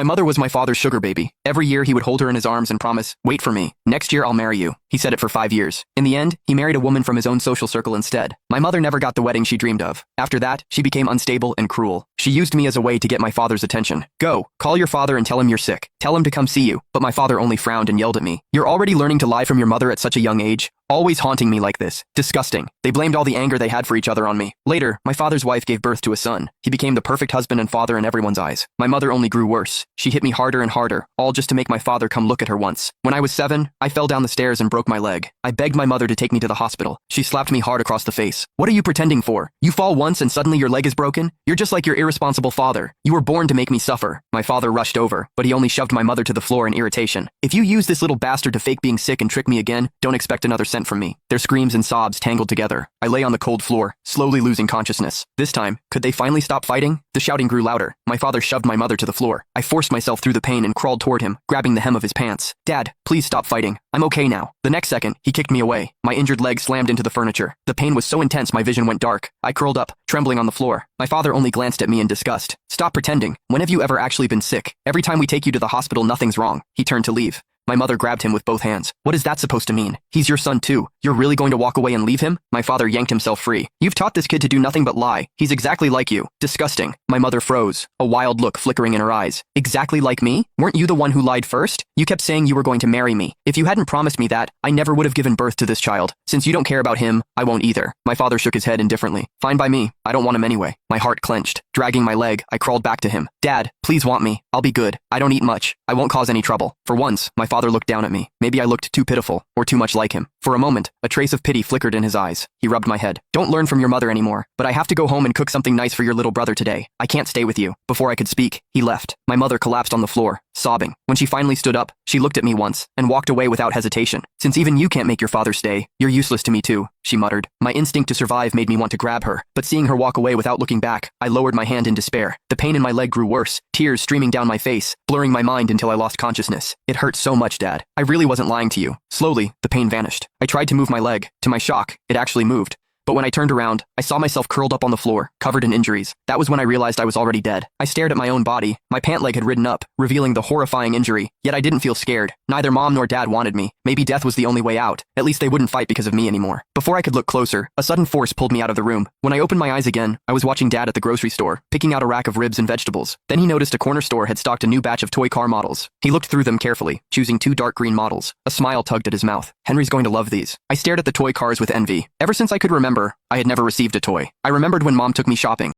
My mother was my father's sugar baby. Every year he would hold her in his arms and promise, "Wait for me. Next year I'll marry you." He said it for 5 years. In the end, he married a woman from his own social circle instead. My mother never got the wedding she dreamed of. After that, she became unstable and cruel. She used me as a way to get my father's attention. "Go, call your father and tell him you're sick. Tell him to come see you." But my father only frowned and yelled at me. "You're already learning to lie from your mother at such a young age? Always haunting me like this. Disgusting." They blamed all the anger they had for each other on me. Later, my father's wife gave birth to a son. He became the perfect husband and father in everyone's eyes. My mother only grew worse. She hit me harder and harder, all just to make my father come look at her once. When I was 7, I fell down the stairs and broke my leg. I begged my mother to take me to the hospital. She slapped me hard across the face. "What are you pretending for? You fall once and suddenly your leg is broken? You're just like your irresponsible father. You were born to make me suffer." My father rushed over, but he only shoved my mother to the floor in irritation. "If you use this little bastard to fake being sick and trick me again, don't expect another cent from me." Their screams and sobs tangled together. I lay on the cold floor, slowly losing consciousness. This time, could they finally stop fighting? The shouting grew louder. My father shoved my mother to the floor. I forced myself through the pain and crawled toward him, grabbing the hem of his pants. "Dad, please stop fighting. I'm okay now." The next second, he kicked me away. My injured leg slammed into the furniture. The pain was so intense my vision went dark. I curled up, trembling on the floor. My father only glanced at me in disgust. "Stop pretending. When have you ever actually been sick? Every time we take you to the hospital, nothing's wrong." He turned to leave. My mother grabbed him with both hands. "What is that supposed to mean? He's your son too. You're really going to walk away and leave him?" My father yanked himself free. "You've taught this kid to do nothing but lie. He's exactly like you. Disgusting." My mother froze, a wild look flickering in her eyes. "Exactly like me? Weren't you the one who lied first? You kept saying you were going to marry me. If you hadn't promised me that, I never would have given birth to this child. Since you don't care about him, I won't either." My father shook his head indifferently. "Fine by me. I don't want him anyway." My heart clenched. Dragging my leg, I crawled back to him. "Dad, please want me. I'll be good. I don't eat much. I won't cause any trouble." For once, my father looked down at me. Maybe I looked too pitiful, or too much like him. For a moment, a trace of pity flickered in his eyes. He rubbed my head. "Don't learn from your mother anymore, but I have to go home and cook something nice for your little brother today. I can't stay with you." Before I could speak, he left. My mother collapsed on the floor, sobbing. When she finally stood up, she looked at me once, and walked away without hesitation. "Since even you can't make your father stay, you're useless to me too," she muttered. My instinct to survive made me want to grab her, but seeing her walk away without looking back, I lowered my hand in despair. The pain in my leg grew worse, tears streaming down my face, blurring my mind until I lost consciousness. "It hurt so much, Dad. I really wasn't lying to you." Slowly, the pain vanished. I tried to move my leg. To my shock, it actually moved. But when I turned around, I saw myself curled up on the floor, covered in injuries. That was when I realized I was already dead. I stared at my own body. My pant leg had ridden up, revealing the horrifying injury. Yet I didn't feel scared. Neither Mom nor Dad wanted me. Maybe death was the only way out. At least they wouldn't fight because of me anymore. Before I could look closer, a sudden force pulled me out of the room. When I opened my eyes again, I was watching Dad at the grocery store, picking out a rack of ribs and vegetables. Then he noticed a corner store had stocked a new batch of toy car models. He looked through them carefully, choosing 2 dark green models. A smile tugged at his mouth. "Henry's going to love these." I stared at the toy cars with envy. Ever since I could remember, I had never received a toy. I remembered when Mom took me shopping.